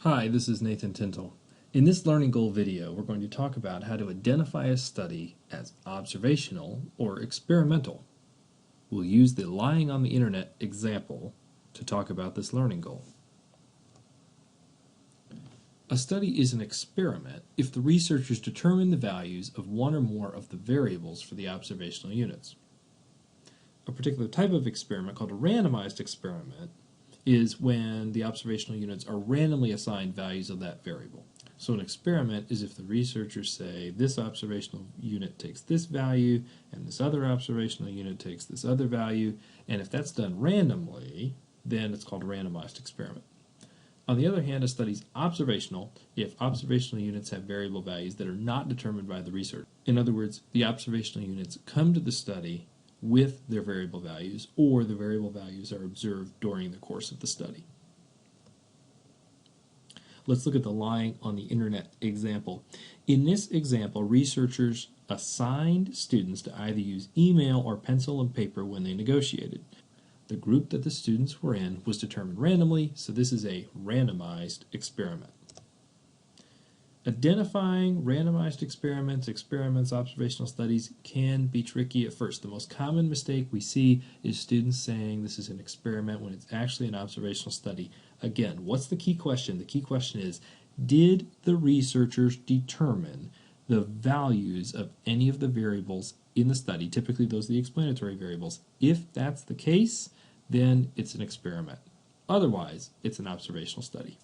Hi, this is Nathan Tintle. In this Learning Goal video, we're going to talk about how to identify a study as observational or experimental. We'll use the lying on the internet example to talk about this learning goal. A study is an experiment if the researchers determine the values of one or more of the variables for the observational units. A particular type of experiment called a randomized experiment is when the observational units are randomly assigned values of that variable. So an experiment is if the researchers say this observational unit takes this value and this other observational unit takes this other value, and if that's done randomly, then it's called a randomized experiment. On the other hand, a study is observational if observational units have variable values that are not determined by the researcher. In other words, the observational units come to the study with their variable values, or the variable values are observed during the course of the study. Let's look at the lying on the internet example. In this example, researchers assigned students to either use email or pencil and paper when they negotiated. The group that the students were in was determined randomly, so this is a randomized experiment. Identifying randomized experiments, observational studies can be tricky at first. The most common mistake we see is students saying this is an experiment when it's actually an observational study. Again, what's the key question? The key question is, did the researchers determine the values of any of the variables in the study? Typically those are the explanatory variables. If that's the case, then it's an experiment. Otherwise, it's an observational study.